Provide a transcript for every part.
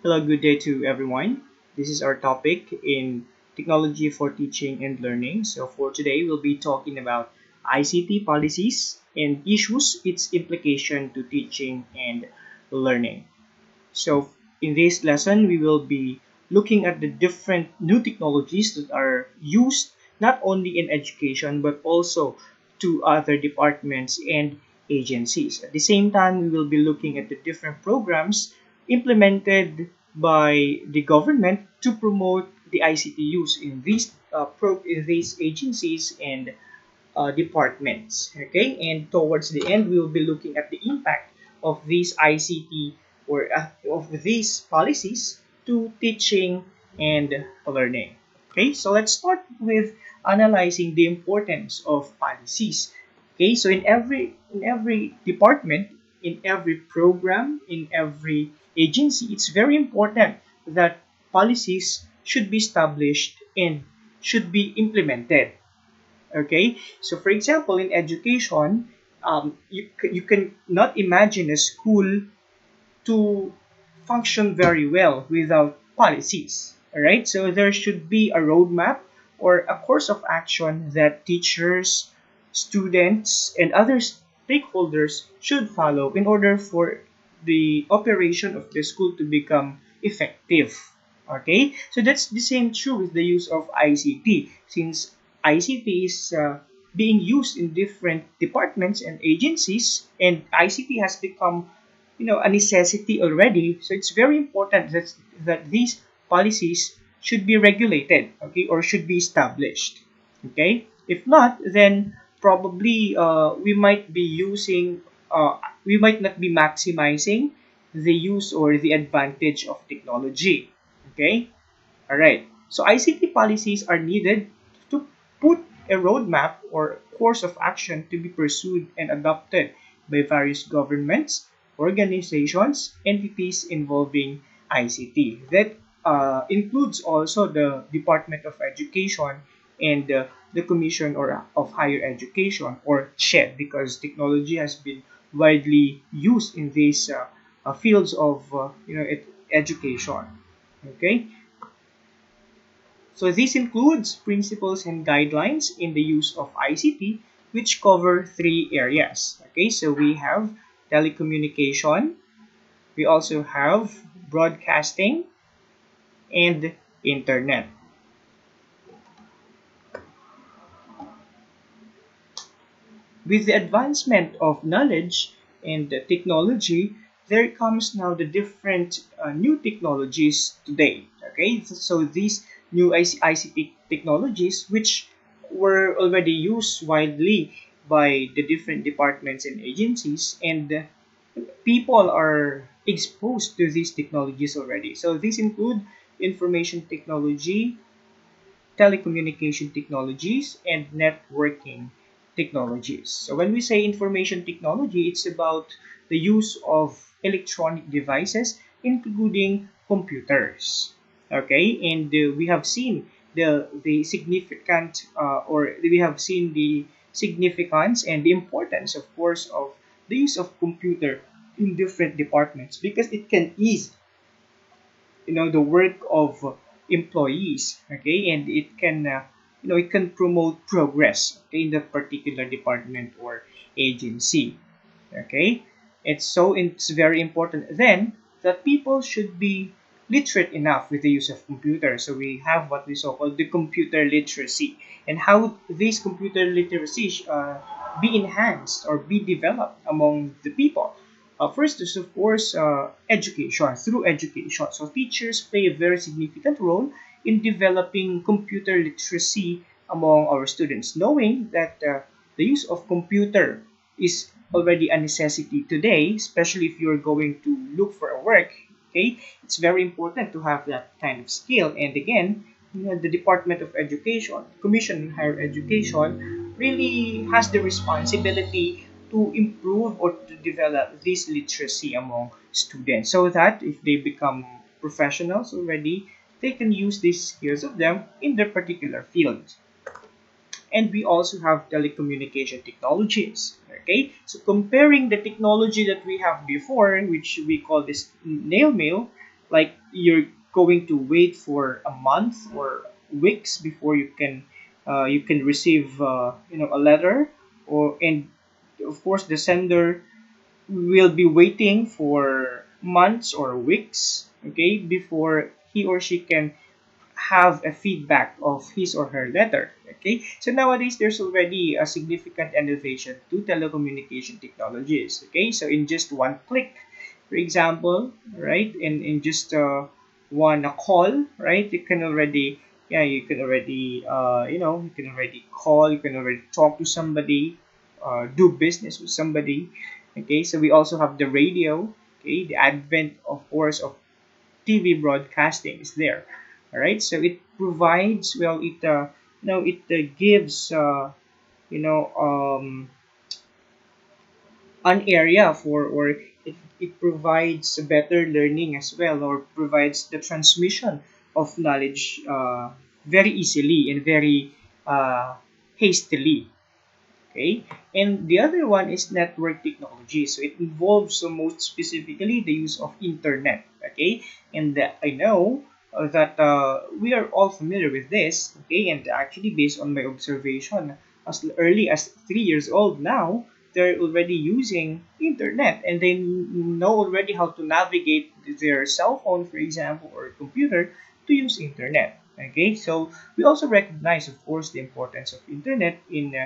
Hello, good day to everyone. This is our topic in technology for teaching and learning. So, for today, we'll be talking about ICT policies and issues, its implication to teaching and learning. So, in this lesson, we will be looking at the different new technologies that are used not only in education but also to other departments and agencies. At the same time, we will be looking at the different programs implemented by the government to promote the ICT use in these agencies and departments. Okay, and towards the end, we will be looking at the impact of these ICT or of these policies to teaching and learning. Okay, so let's start with analyzing the importance of policies. Okay, so in every department, in every program, in every agency, it's very important that policies should be established and should be implemented. Okay, so for example, in education, you can not imagine a school to function very well without policies. All right, so there should be a roadmap or a course of action that teachers, students, and other stakeholders should follow in order for the operation of the school to become effective. Okay, so that's the same true with the use of ICT, since ICT is being used in different departments and agencies, and ICT has become a necessity already. So it's very important that these policies should be regulated, okay, or should be established. Okay, if not, then probably we might not be maximizing the use or the advantage of technology. Okay, all right, so ICT policies are needed to put a roadmap or course of action to be pursued and adopted by various governments, organizations, entities involving ICT. That includes also the Department of Education and the Commission of Higher Education, or CHED, because technology has been widely used in these fields of education. Okay, so this includes principles and guidelines in the use of ICT, which cover three areas. Okay, so we have telecommunication, we also have broadcasting, and internet. With the advancement of knowledge and technology, there comes now the different new technologies today. Okay, so these new ICT technologies, which were already used widely by the different departments and agencies, and people are exposed to these technologies already. So these include information technology, telecommunication technologies, and networking technologies. So when we say information technology, it's about the use of electronic devices, including computers. Okay, and we have seen the significant or we have seen the significance and the importance, of course, of the use of computer in different departments, because it can ease the work of employees. Okay, and it can it can promote progress, okay, in that particular department or agency. Okay, it's very important then that people should be literate enough with the use of computers. So we have what we so called the computer literacy, and how this computer literacy be enhanced or be developed among the people. First is, of course, education, through education. So teachers play a very significant role in developing computer literacy among our students, knowing that the use of computer is already a necessity today, especially if you're going to look for a work. Okay, it's very important to have that kind of skill. And again, the Department of Education, Commission on Higher Education, really has the responsibility to improve or to develop this literacy among students, so that if they become professionals already, they can use these skills of them in their particular field. And we also have telecommunication technologies. Okay, so comparing the technology that we have before, which we call this nail mail, like you're going to wait for a month or weeks before you can receive a letter, or and of course the sender will be waiting for months or weeks, okay, before he or she can have a feedback of his or her letter. Okay, so nowadays there's already a significant innovation to telecommunication technologies. Okay, so in just one click, for example, right, in just one call, right, you can already, yeah, you can already you can already call, you can already talk to somebody, do business with somebody. Okay, so we also have the radio. Okay, the advent, of course, of TV broadcasting is there. All right, so it provides, well, it gives you know an area for, or it provides better learning as well, or provides the transmission of knowledge very easily and very hastily. Okay, and the other one is network technology. So it involves, most specifically, the use of internet. Okay, and I know that we are all familiar with this. Okay, and actually, based on my observation, as early as 3 years old now, they're already using internet, and they know already how to navigate their cell phone, for example, or computer, to use internet. Okay, so we also recognize, of course, the importance of internet in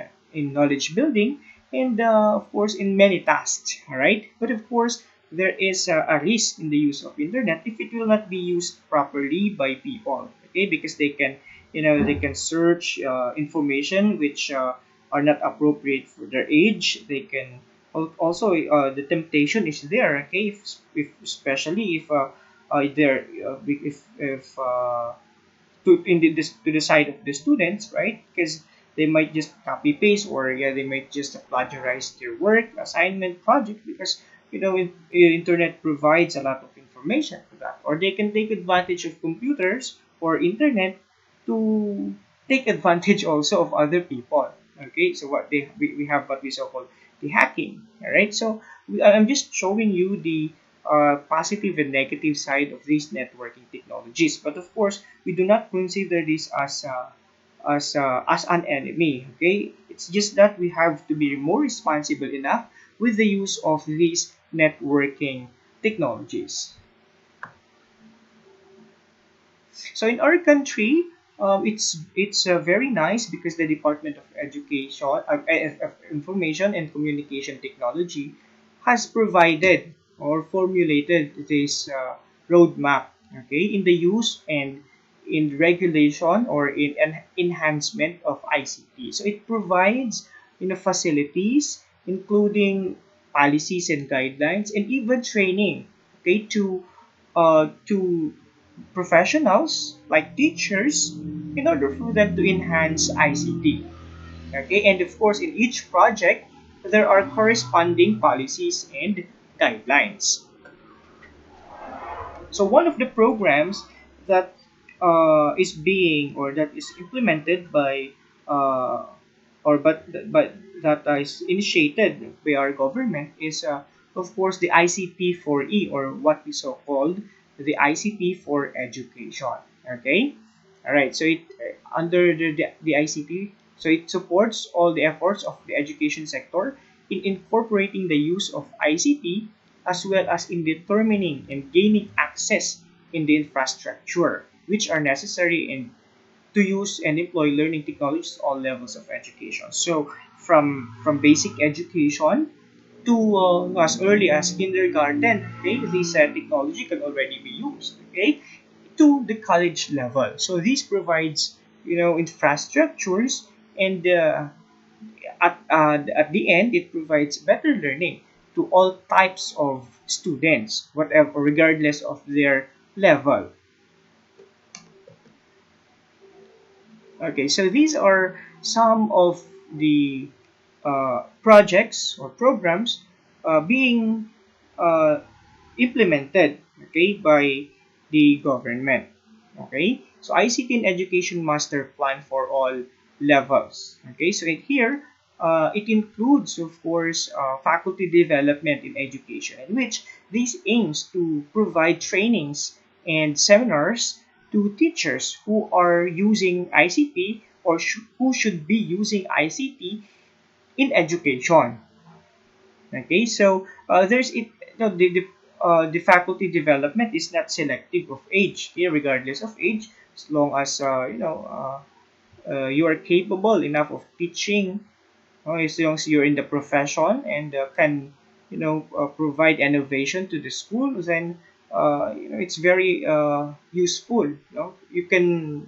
knowledge building, and of course in many tasks. All right, but of course there is a risk in the use of internet if it will not be used properly by people. Okay, because they can, they can search information which are not appropriate for their age. They can also, the temptation is there. Okay, if especially if they're if to the side of the students, right? Because they might just copy paste, or yeah, they might just plagiarize their work, assignment, project, because internet provides a lot of information for that. Or they can take advantage of computers or internet to take advantage also of other people. Okay, so we have what we so called the hacking. All right, so I'm just showing you the positive and negative side of these networking technologies. But of course, we do not consider this as an enemy. Okay, it's just that we have to be more responsible enough with the use of these networking technologies. So in our country, it's very nice because the Department of Education, of Information and Communication Technology, has provided or formulated this roadmap. Okay, in the use and in regulation, or in enhancement of ICT. So it provides facilities, including policies and guidelines, and even training. Okay, to professionals like teachers, in order for them to enhance ICT. Okay, and of course, in each project, there are corresponding policies and guidelines. So one of the programs that is being, or that is implemented by uh, or but that is initiated by our government is, of course, the ICT for E, or what we so called the ICT for education. Okay, all right. So it under the ICT, so it supports all the efforts of the education sector in incorporating the use of ICT, as well as in determining and gaining access in the infrastructure which are necessary in to use and employ learning technologies at all levels of education. So from basic education to as early as kindergarten, okay, this technology can already be used, okay, to the college level. So this provides infrastructures, and at the end it provides better learning to all types of students, whatever, regardless of their level. Okay, so these are some of the projects or programs being uh, implemented, okay, by the government. Okay, so ICT in Education Master Plan for all levels. Okay, so in here, it includes, of course, faculty development in education, in which this aims to provide trainings and seminars to teachers who are using ICT or who should be using ICT in education. Okay, so there's it. No, the faculty development is not selective of age, okay, regardless of age, as long as you are capable enough of teaching, as long as you're in the profession and can provide innovation to the school, then it's very useful. You can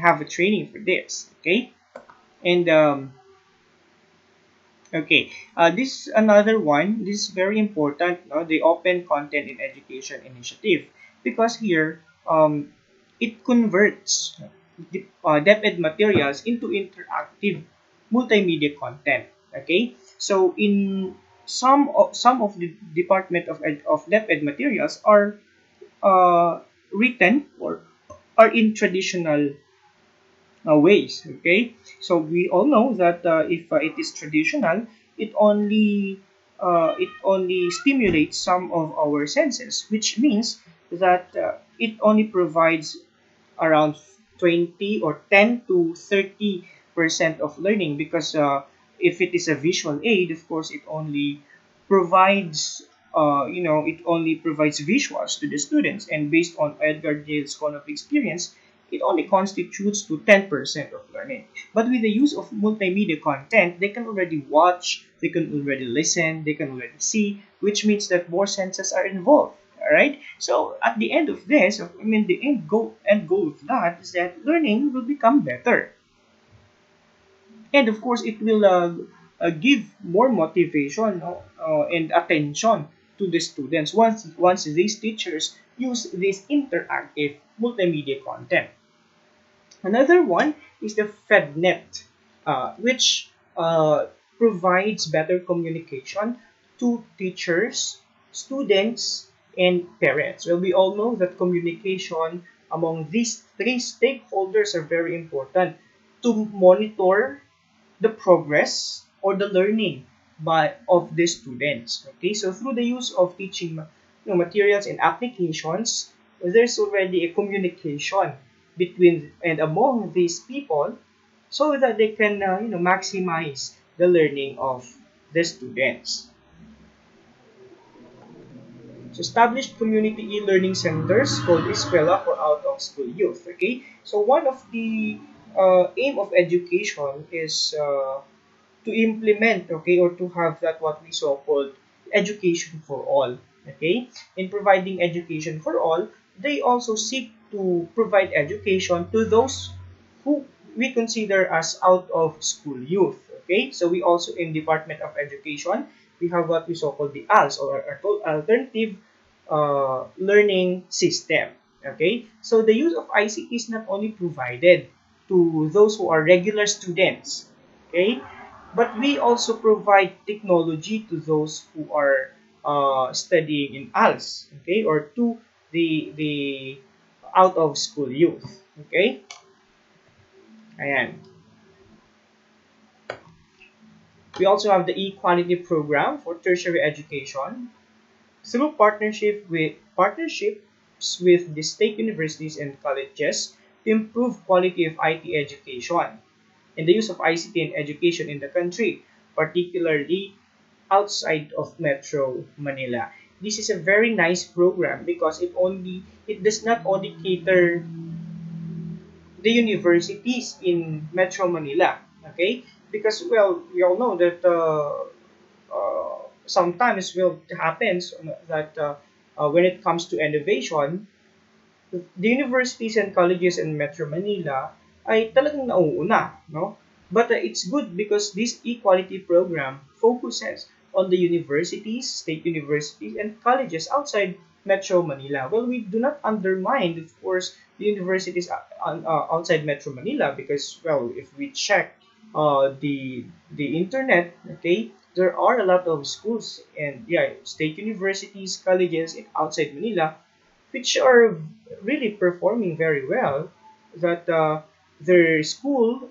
have a training for this. Okay, and okay, this is another one. This is very important. No? The Open Content in Education initiative, because here it converts the DepEd materials into interactive multimedia content. Okay, so in some of the Department of DepEd materials are written or are in traditional ways. Okay, so we all know that if it is traditional, it only stimulates some of our senses, which means that it only provides around 20 or 10 to 30% of learning, because if it is a visual aid, of course it only provides visuals to the students, and based on Edgar Dale's cone of experience, it only constitutes to 10% of learning. But with the use of multimedia content, they can already watch, they can already listen, they can already see, which means that more senses are involved. All right. So at the end of this, the end goal of that is that learning will become better, and of course, it will give more motivation and attention to the students once these teachers use this interactive multimedia content. Another one is the PheDNET, which provides better communication to teachers, students, and parents. Well, we all know that communication among these three stakeholders are very important to monitor the progress or the learning of the students. Okay, so through the use of teaching materials and applications, there's already a communication between and among these people, so that they can maximize the learning of the students. So established community e-learning centers called eSkwela for out-of-school youth. Okay, so one of the aim of education is to implement, okay, or to have that what we so called education for all. Okay, in providing education for all, they also seek to provide education to those who we consider as out of school youth. Okay, so we also in Department of Education, we have what we so called the ALS, or alternative learning system. Okay, so the use of ICT is not only provided to those who are regular students, okay, but we also provide technology to those who are studying in ALS, okay, or to the out of school youth. Okay, ayan. We also have the equality program for tertiary education through partnerships with the state universities and colleges to improve quality of IT education and the use of ICT in education in the country, particularly outside of Metro Manila. This is a very nice program because it does not only cater the universities in Metro Manila, okay? Because well, we all know that sometimes will happens that when it comes to innovation, the universities and colleges in Metro Manila ay talagang nauuna, no? But it's good because this equality program focuses on the universities, state universities, and colleges outside Metro Manila. Well, we do not undermine, of course, the universities outside Metro Manila, because, well, if we check the internet, okay, there are a lot of schools and yeah, state universities, colleges outside Manila, which are really performing very well. That their school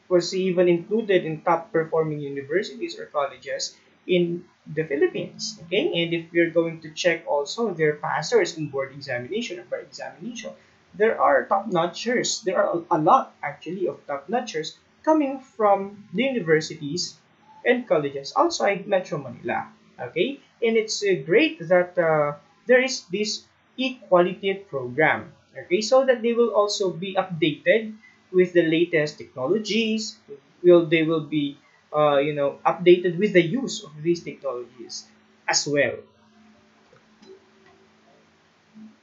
was even included in top performing universities or colleges in the Philippines. Okay, and if we're going to check also their passers in board examination or bar examination, there are top notchers. There are a lot actually of top notchers coming from the universities and colleges outside Metro Manila. Okay, and it's great that there is this equality program. Okay, so that they will also be updated with the latest technologies. They will be updated with the use of these technologies as well.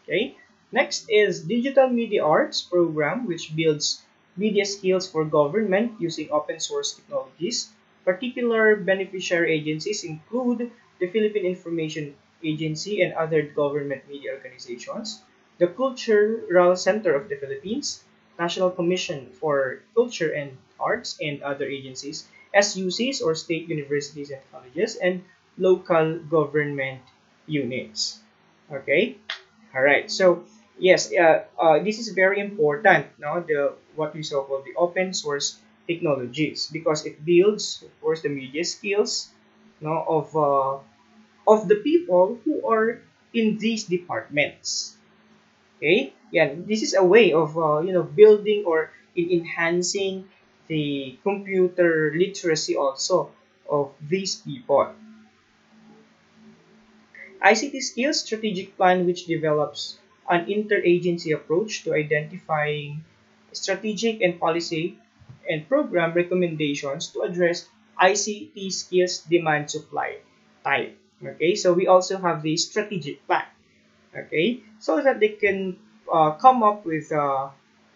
Okay. Next is Digital Media Arts program, which builds media skills for government using open source technologies. Particular beneficiary agencies include the Philippine Information Agency and other government media organizations, the Cultural Center of the Philippines, National Commission for Culture and Arts, and other agencies, SUCs or state universities and colleges, and local government units. Okay. All right. So yes, this is very important. No, the what we so called the open source technologies because it builds, of course, the media skills, no, of the people who are in these departments. Okay. Yeah, this is a way of building or enhancing the computer literacy also of these people. ICT Skills Strategic Plan, which develops an interagency approach to identifying strategic and policy and program recommendations to address ICT skills demand supply type. Okay, so we also have the strategic plan. Okay, so that they can come up with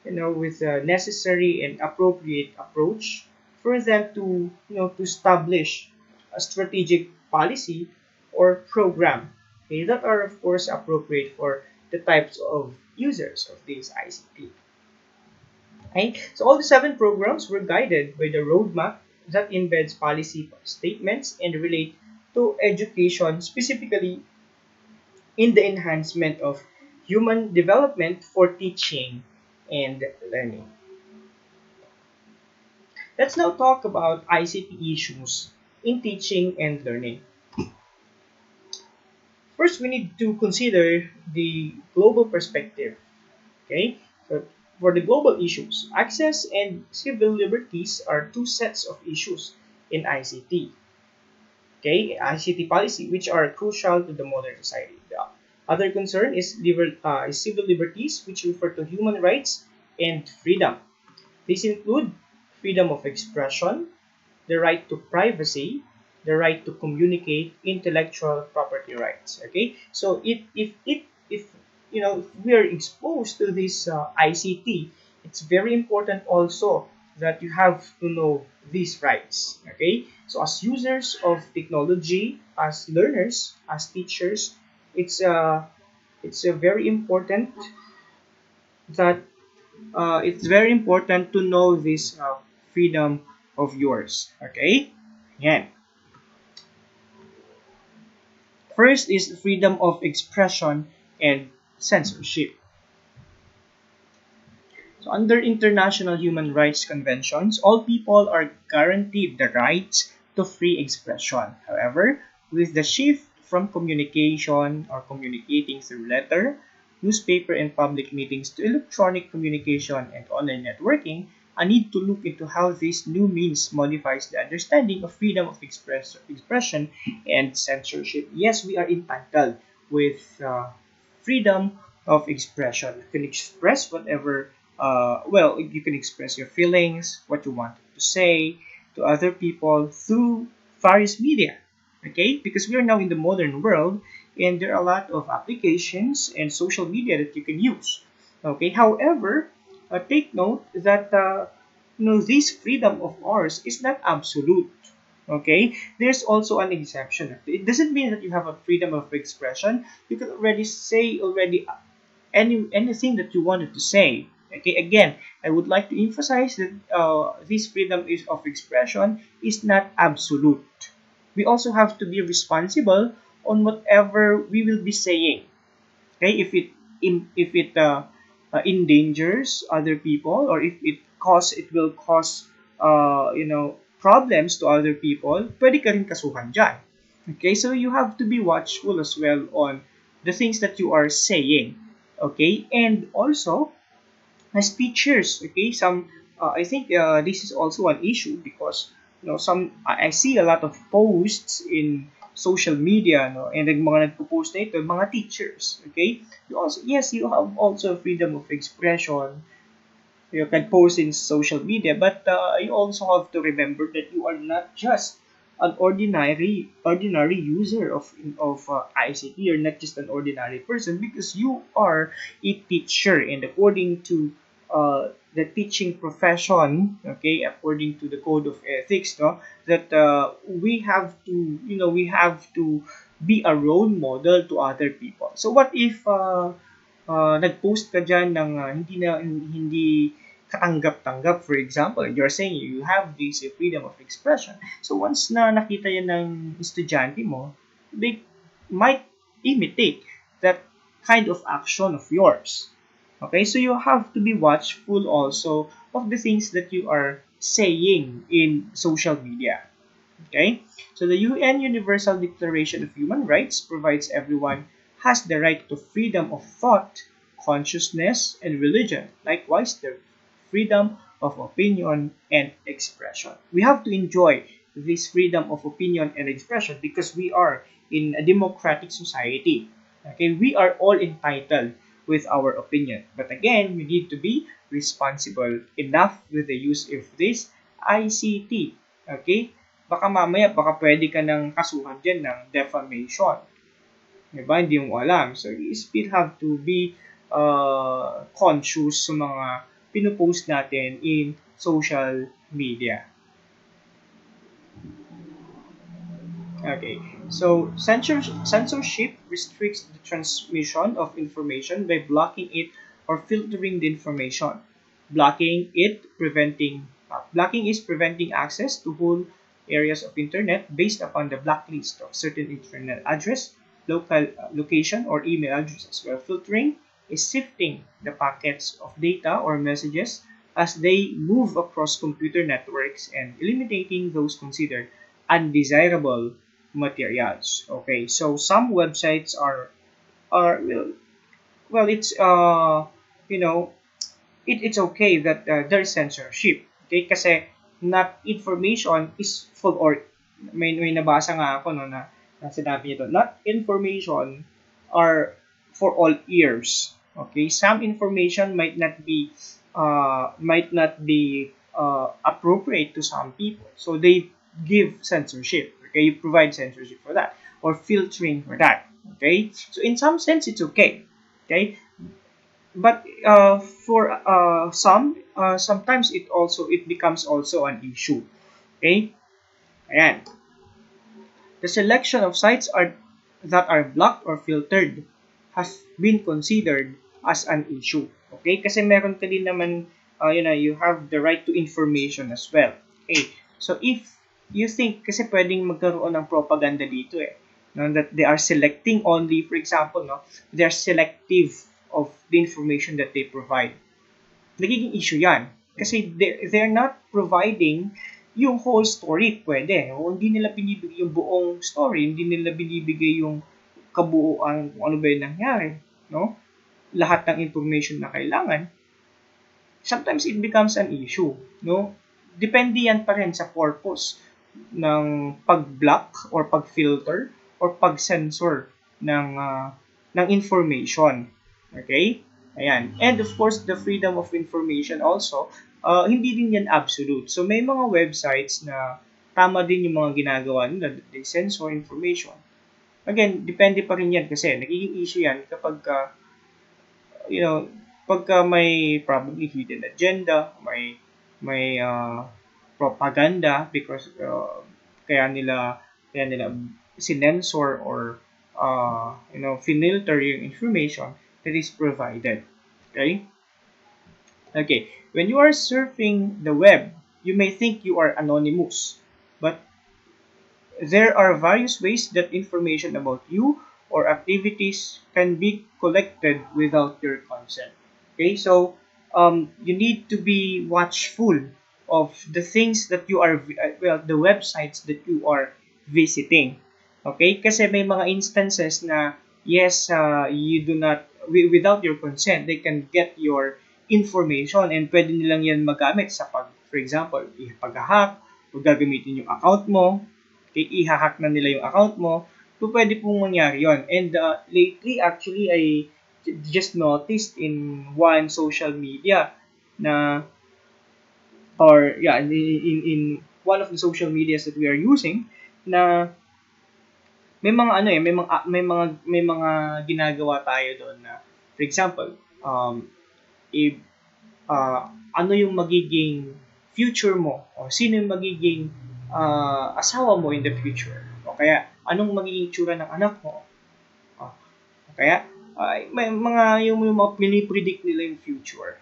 with a necessary and appropriate approach for them to to establish a strategic policy or program, okay, that are of course appropriate for the types of users of this ICT. Okay, so all the seven programs were guided by the roadmap that embeds policy statements and relate to education, specifically in the enhancement of human development for teaching and learning. Let's now talk about ICT issues in teaching and learning. First, we need to consider the global perspective. Okay, so for the global issues, access and civil liberties are two sets of issues in ICT. Okay, ICT policy, which are crucial to the modern society. The other concern is civil liberties, which refer to human rights and freedom. These include freedom of expression, the right to privacy, the right to communicate, intellectual property rights. Okay, so if if we are exposed to this ICT, it's very important also that you have to know these rights. Okay, so as users of technology, as learners, as teachers, it's very important that it's very important to know this freedom of yours. Okay, yeah. First is freedom of expression and censorship. So under international human rights conventions, all people are guaranteed the rights to free expression. However, with the shift from communication or communicating through letter, newspaper, and public meetings to electronic communication and online networking, I need to look into how this new means modifies the understanding of freedom of expression and censorship. Yes, we are entitled with freedom of expression. You can express whatever, you can express your feelings, what you want to say to other people through various media. Okay, because we are now in the modern world and there are a lot of applications and social media that you can use. Okay, however, take note that this freedom of ours is not absolute. Okay, there's also an exception. It doesn't mean that you have a freedom of expression. You can already say already anything that you wanted to say. Okay, again, I would like to emphasize that this freedom is of expression is not absolute. We also have to be responsible on whatever we will be saying. Okay, if it endangers other people or if it will cause problems to other people, pwede ka rin kasuhan dyan. Okay, so you have to be watchful as well on the things that you are saying. Okay, and also as teachers, okay, some I think this is also an issue because some I see a lot of posts in social media, no, and yung mga nagpo-post na ito, mga teachers, okay, you also, yes, you have also freedom of expression. You can post in social media, but you also have to remember that you are not just an ordinary user of ICT. You're not just an ordinary person because you are a teacher, and according to the teaching profession, okay, according to the code of ethics, no, that we have to be a role model to other people. So what if nag-post ka diyan ng hindi katanggap-tanggap, for example, you're saying you have this freedom of expression. So once na nakita yan ng estudyante mo, they might imitate that kind of action of yours. Okay, so you have to be watchful also of the things that you are saying in social media. Okay? So the UN Universal Declaration of Human Rights provides everyone has the right to freedom of thought, consciousness, and religion. Likewise, the freedom of opinion and expression. We have to enjoy this freedom of opinion and expression because we are in a democratic society. Okay, we are all entitled with our opinion. But again, we need to be responsible enough with the use of this ICT. Okay? Baka pwede ka ng kasuhan dyan ng defamation. Diba? Hindi mo alam. So, you still have to be conscious sa mga pinupost natin in social media. Okay. So, censorship restricts the transmission of information by blocking it or filtering the information. Blocking is preventing access to whole areas of internet based upon the blacklist of certain internet address, location, or email addresses. While filtering is sifting the packets of data or messages as they move across computer networks and eliminating those considered undesirable materials. Okay, so some websites are it's you know it's okay that there's censorship. Okay, kasi not information is full, or may nabasa nga ako no na sinabi nito, not information are for all ears. Okay, some information might not be appropriate to some people, so they give censorship. Okay, you provide censorship for that or filtering for that. Okay, so in some sense it's okay. Okay, but for sometimes it becomes also an issue. Okay, ayan. The selection of sites that are blocked or filtered has been considered as an issue. Okay, kasi meron ka din naman you have the right to information as well. Okay, so if you think, kasi pwedeng magkaroon ng propaganda dito no, that they are selecting only, for example, no, they're selective of the information that they provide. Nagiging issue yan. Kasi they're not providing yung whole story. Pwede. O hindi nila binibigay yung buong story. Hindi nila binibigay yung kabuuan kung ano ba yung nangyari. No? Lahat ng information na kailangan. Sometimes it becomes an issue. No? Depende yan pa rin sa purpose ng pag-block or pag-filter or pag-censor ng information. Okay? Ayan. And of course, the freedom of information also, hindi din yan absolute. So may mga websites na tama din yung mga ginagawa nila, they censor information. Again, depende pa rin yan kasi nagiging issue yan kapag pagka may probably hidden agenda, may propaganda because kaya nila sinensor or finilter yung information that is provided. Okay? Okay. When you are surfing the web, you may think you are anonymous, but there are various ways that information about you or activities can be collected without your consent. Okay, so you need to be watchful of the things that you are, the websites that you are visiting. Okay? Kasi may mga instances na yes, you do not without your consent, they can get your information and pwede nilang yan magamit sa for example, pag-hack, o gagamitin yung account mo, okay, i-hack na nila yung account mo, so pwede pong mangyari yon. And lately, actually, I just noticed in one social media na, or yeah, in one of the social medias that we are using, na may mga ano eh, may mga ginagawa tayo doon na, for example, if ano yung magiging future mo o sino yung magiging asawa mo in the future o kaya anong magiging tsura ng anak mo o kaya may mga yung mga pinipredict nila yung future.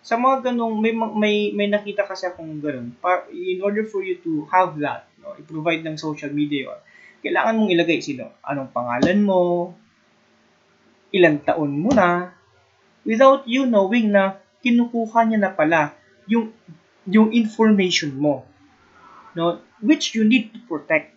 Sa mga ganong may nakita kasi akong ganun. In order for you to have that, no, i-provide ng social media yun, kailangan mong ilagay sino, anong pangalan mo, ilang taon mo na, without you knowing na kinukuha niya na pala yung information mo, no, which you need to protect.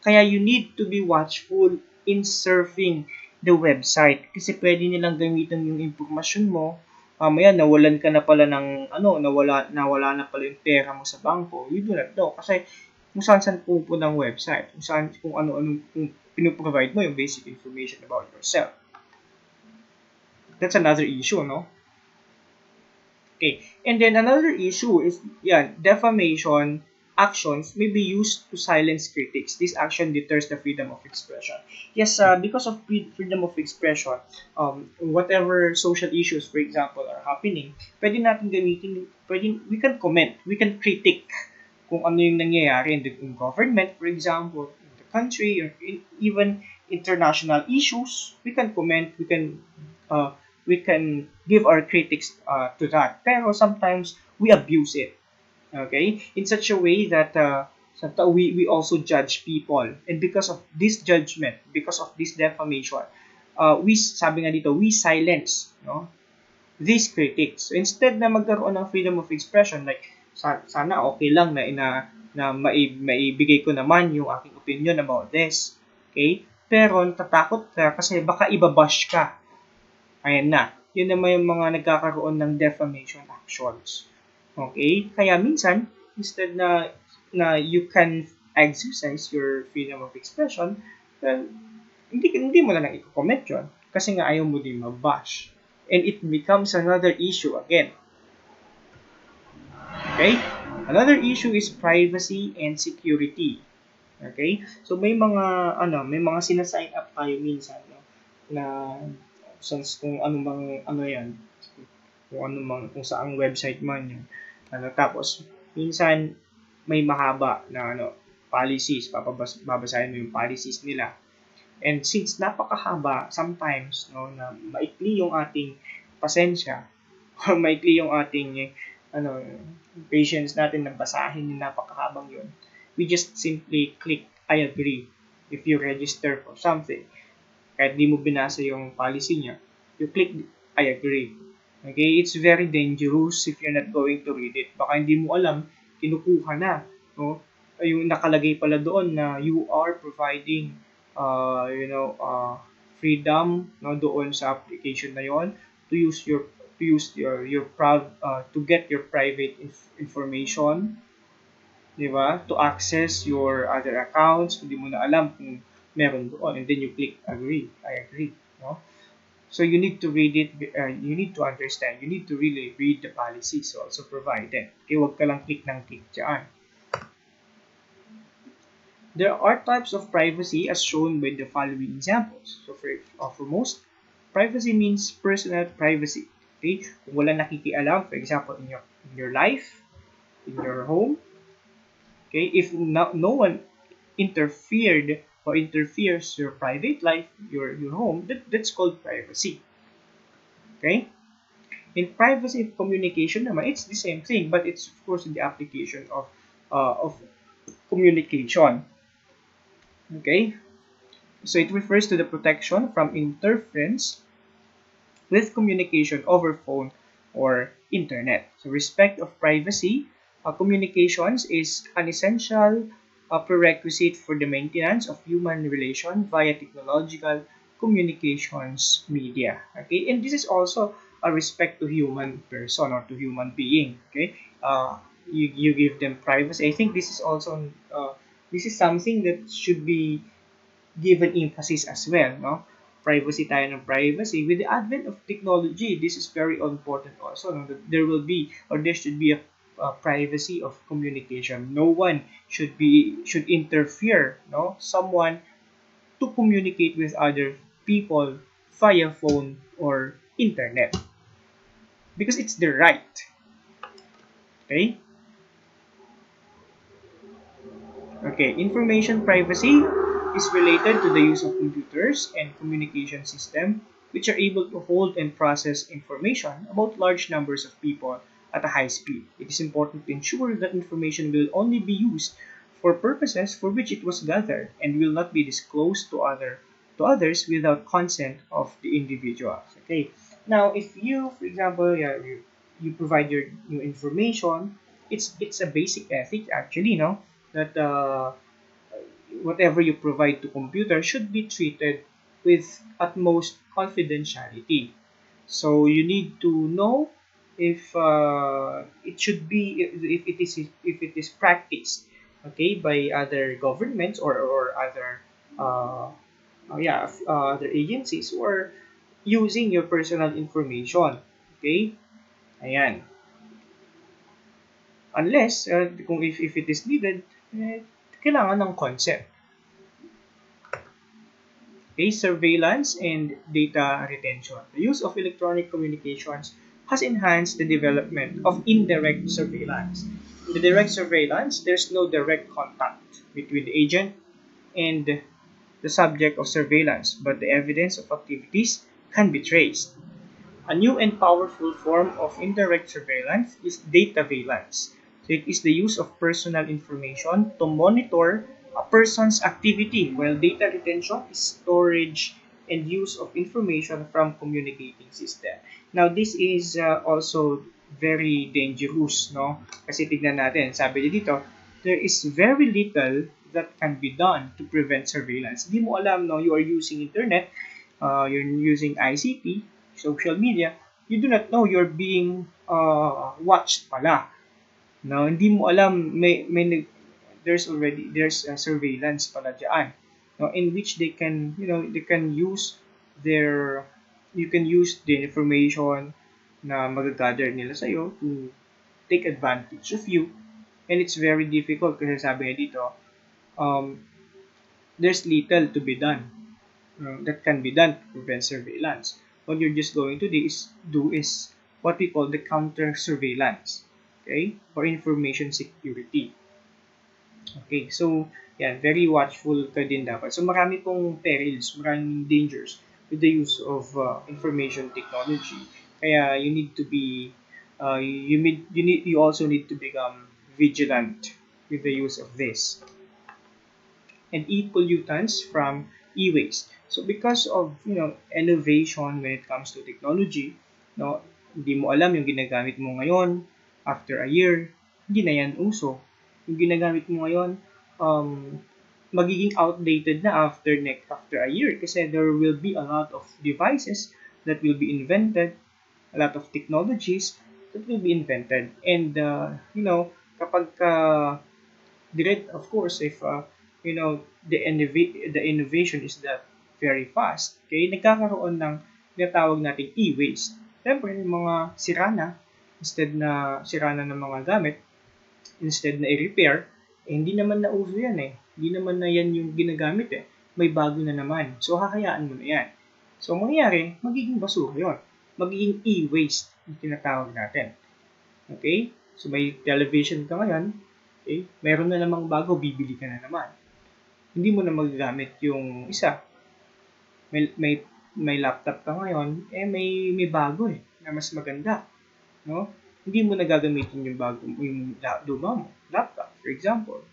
Kaya you need to be watchful in surfing the website kasi pwede nilang gamitin yung impormasyon mo. Mamaya nawalan ka na pala ng nawala na pala yung pera mo sa bangko. You do not know kasi kung saan pupunta ng website, kung ano-ano kung pinoprovide mo yung basic information about yourself. That's another issue, no? Okay, and then another issue is, defamation actions may be used to silence critics. This action deters the freedom of expression. Yes, because of freedom of expression, whatever social issues, for example, are happening, pwede natin gamitin, we can comment, we can critique kung ano yung nangyayari in the government, for example, in the country, or even international issues. We can comment, we can give our critics to that. Pero sometimes we abuse it, okay, in such a way that sometimes we also judge people, and because of this judgment, because of this defamation, sabi nga dito, we silence, no, these critics. So instead na magkaroon ng freedom of expression, like sana okay lang na maibigay ko naman yung aking opinion about this, okay, pero natatakot ka kasi baka ibabash ka. Ayan na. Yun naman yung mga nagkakaroon ng defamation actions. Okay? Kaya minsan, instead na you can exercise your freedom of expression, well, hindi mo na lang i-comment yun. Kasi nga ayaw mo din mabash. And it becomes another issue again. Okay? Another issue is privacy and security. Okay? So may mga sinasign up tayo minsan, no, na kung kung saang website man yun. Tapos minsan may mahaba na policies, babasahin mo yung policies nila. And since napakahaba, sometimes na maikli yung ating pasensya or maikli yung ating patience natin na basahin yung napakahabang yun, we just simply click I agree if you register for something. Kahit di mo binasa yung policy niya, you click I agree. Okay? It's very dangerous if you're not going to read it. Baka hindi mo alam, kinukuha na. No? Yung nakalagay pala doon na you are providing freedom, no, doon sa application na yon to to get your private information, di ba? To access your other accounts, hindi mo na alam kung meron doon, and then you click agree, I agree, no? So you need to read it, you need to understand, you need to really read the policies also provided. Okay, wag ka lang click ng click dyan. There are types of privacy as shown by the following examples. So for most, privacy means personal privacy. Okay, kung wala nakikialam, for example, in your life, in your home, okay, if no one interfered or interferes your private life, your home, that's called privacy. Okay? In privacy communication naman, it's the same thing, but it's of course the application of communication. Okay? So it refers to the protection from interference with communication over phone or internet. So respect of privacy communications is an essential a prerequisite for the maintenance of human relation via technological communications media. Okay, and this is also a respect to human person or to human being. Okay, you give them privacy. I think this is also this is something that should be given emphasis as well, no? Privacy tayo ng privacy. With the advent of technology, this is very important also, no? That there will be or there should be a privacy of communication. No one should interfere, no? Someone to communicate with other people via phone or internet because it's the right. Okay? Okay, information privacy is related to the use of computers and communication systems which are able to hold and process information about large numbers of people at a high speed. It is important to ensure that information will only be used for purposes for which it was gathered and will not be disclosed to others without consent of the individuals. Okay. Now, if you, for example, yeah, you provide your information, it's a basic ethic actually, no? That whatever you provide to computer should be treated with utmost confidentiality. So you need to know if it should be if it is practiced, okay, by other governments or other other agencies who are using your personal information. Okay, ayan. Unless kung if it is needed, kailangan ng consent. Okay, surveillance and data retention. The use of electronic communications has enhanced the development of indirect surveillance. In the direct surveillance, there's no direct contact between the agent and the subject of surveillance, but the evidence of activities can be traced. A new and powerful form of indirect surveillance is dataveillance. So it is the use of personal information to monitor a person's activity, while data retention is storage and use of information from communicating system. Now, this is also very dangerous, no? Kasi tignan natin, sabi niya dito, there is very little that can be done to prevent surveillance. Hindi mo alam, no, you are using internet, you're using ICT, social media, you do not know you're being watched pala. No, hindi mo alam there's a surveillance pala diyan. No, in which they can, they can use their you can use the information na magagather nila sa iyo to take advantage of you, and it's very difficult kasi sabi niya dito, um, there's little to be done that can be done to prevent surveillance. What you're just going to do is what we call the counter surveillance, okay, or information security. Okay, so yan, very watchful ka din dapat. So marami pong perils, maraming dangers with the use of information technology. Kaya you need to be you also need to become vigilant with the use of this. And e-pollutants from e-waste. So because of innovation when it comes to technology, no, hindi mo alam yung ginagamit mo ngayon after a year, hindi na yan uso. Yung ginagamit mo ngayon magiging outdated na after a year kasi there will be a lot of devices that will be invented, a lot of technologies that will be invented, and kapag direct, of course, if the innovation is that very fast, okay, nagkakaroon ng tinatawag nating e-waste. Siyempre, yung mga sira na ng mga gamit, instead na i-repair, hindi naman na uso yan eh. Hindi naman na yan yung ginagamit eh. May bago na naman. So, hakayaan mo na yan. So, mangyayari, magiging basura yun. Magiging e-waste yung tinatawag natin. Okay? So, may television ka ngayon, okay, meron na namang bago, bibili ka na naman. Hindi mo na magagamit yung isa. May laptop ka ngayon, may bago na mas maganda, no? Hindi mo na gagamitin yung luma mo, laptop, for example.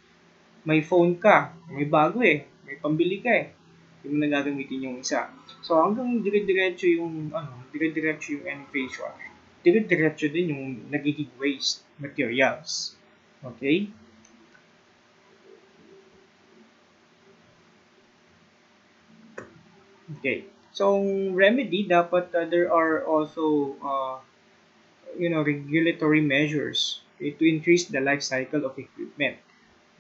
May phone ka, may bago may pambili ka Hindi mo na gagamitin yung isa. So hanggang dire-diretso yung innovation, dire-diretso din yung nagiging waste materials. Okay? Okay. So remedy dapat there are also regulatory measures to increase the life cycle of equipment.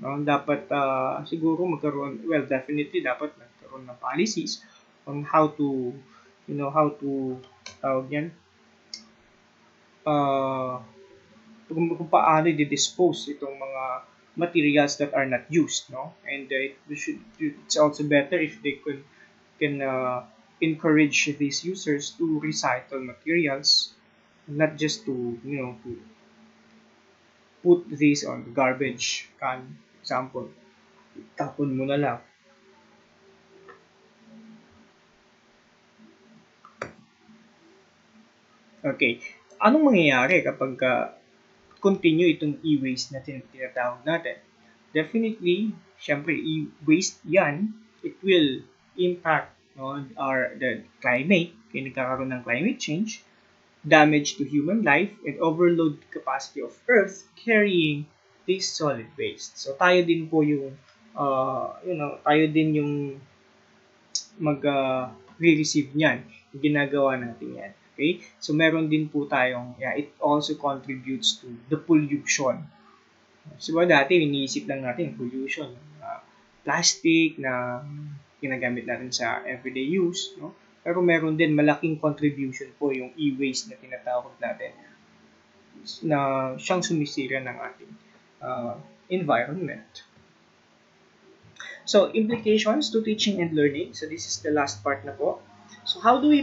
No, dapat siguro magkaroon, well, definitely dapat magkaroon ng policies on how to, how to, tawag yan, uh, kung paano i-dispose itong mga materials that are not used, no? And it's also better if they can encourage these users to recycle materials, not just to, to put these on the garbage can, example, tapon mo na lang. Okay. Anong mangyayari kapag continue itong e-waste na tinatawag natin? Definitely, syempre, e-waste yan, it will impact on the climate, kaya nagkakaroon ng climate change, damage to human life, and overload capacity of Earth carrying this solid waste. So tayo din po yung, tayo din yung re-receive niyan. Ginagawa natin yan. Okay? So meron din po tayong, yeah, it also contributes to the pollution. So dati, iniisip lang natin pollution. Plastic na ginagamit natin sa everyday use. No? Pero meron din malaking contribution po yung e-waste na tinatawag natin na siyang sumisira ng ating environment. So, implications to teaching and learning. So, this is the last part na po. So, how do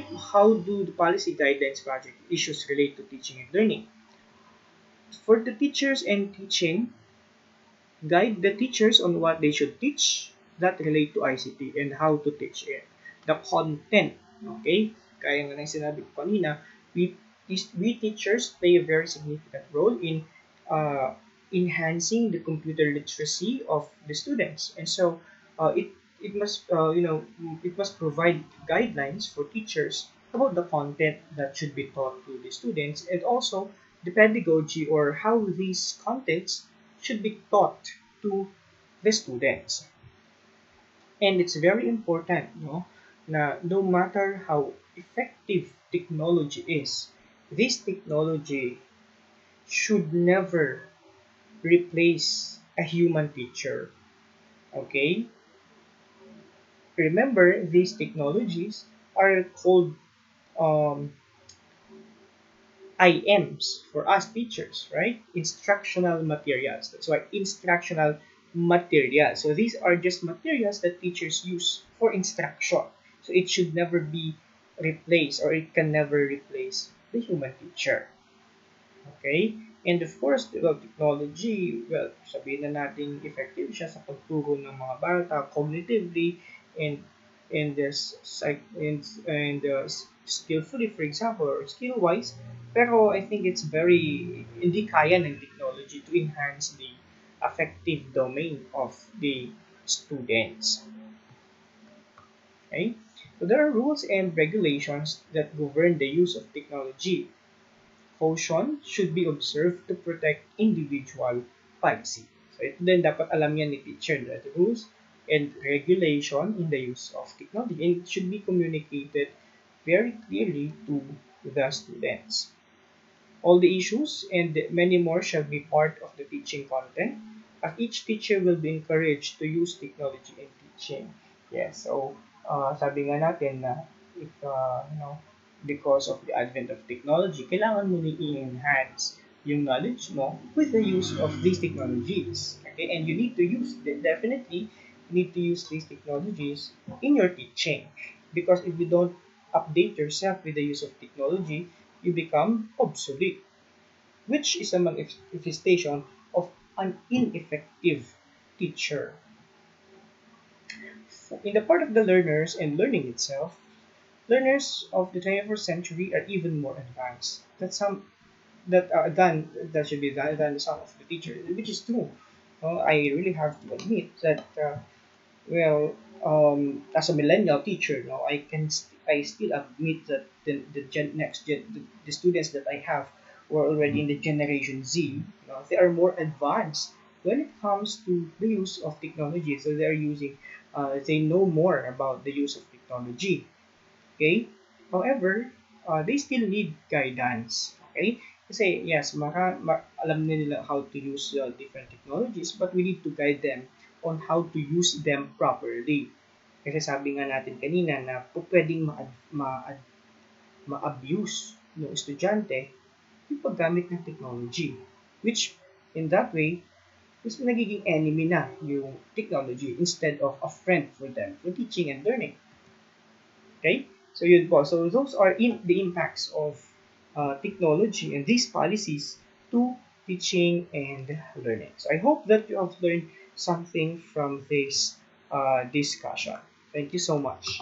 the policy guidelines project issues relate to teaching and learning? For the teachers and teaching, guide the teachers on what they should teach that relate to ICT and how to teach it. The content, okay? Kaya nga nang sinabi ko kanina, we teachers play a very significant role in enhancing the computer literacy of the students. And so it must it must provide guidelines for teachers about the content that should be taught to the students, and also the pedagogy or how these contents should be taught to the students. And it's very important, na no matter how effective technology is, this technology should never replace a human teacher. Okay? Remember, these technologies are called um, IMs for us teachers, right? Instructional materials. That's why instructional materials. So these are just materials that teachers use for instruction. So it should never be replaced, or it can never replace the human teacher. Okay? And of course, well, technology, well, sabihin na natin effective siya sa pagturo ng mga bata cognitively and skillfully, for example, or skill-wise. Pero I think it's very, hindi kaya ng technology to enhance the affective domain of the students. Okay? So there are rules and regulations that govern the use of technology. Caution should be observed to protect individual privacy. So ito din dapat alam yan ni teacher, the rules and regulation in the use of technology, and it should be communicated very clearly to the students. All the issues and many more shall be part of the teaching content, as each teacher will be encouraged to use technology in teaching. Yes, so sabi nga natin na if, because of the advent of technology, kailangan mo i-enhance yung knowledge mo with the use of these technologies. Okay? And you need to definitely, you need to use these technologies in your teaching. Because if you don't update yourself with the use of technology, you become obsolete, which is a manifestation of an ineffective teacher. In the part of the learners and learning itself, learners of the 21st century are even more advanced. That should be done than some of the teachers, which is true. I really have to admit that well, as a millennial teacher, I still admit that the students that I have who are already in the Generation Z, they are more advanced when it comes to the use of technology. So they know more about the use of technology. Okay? However, they still need guidance. Okay? Kasi yes, alam na nila how to use different technologies, but we need to guide them on how to use them properly. Kasi sabi nga natin kanina na pwedeng ma-abuse ng estudyante yung paggamit ng technology. Which, in that way, is nagiging enemy na yung technology instead of a friend for them for teaching and learning. Okay? So yun po. So those are the impacts of technology and these policies to teaching and learning. So I hope that you have learned something from this discussion. Thank you so much.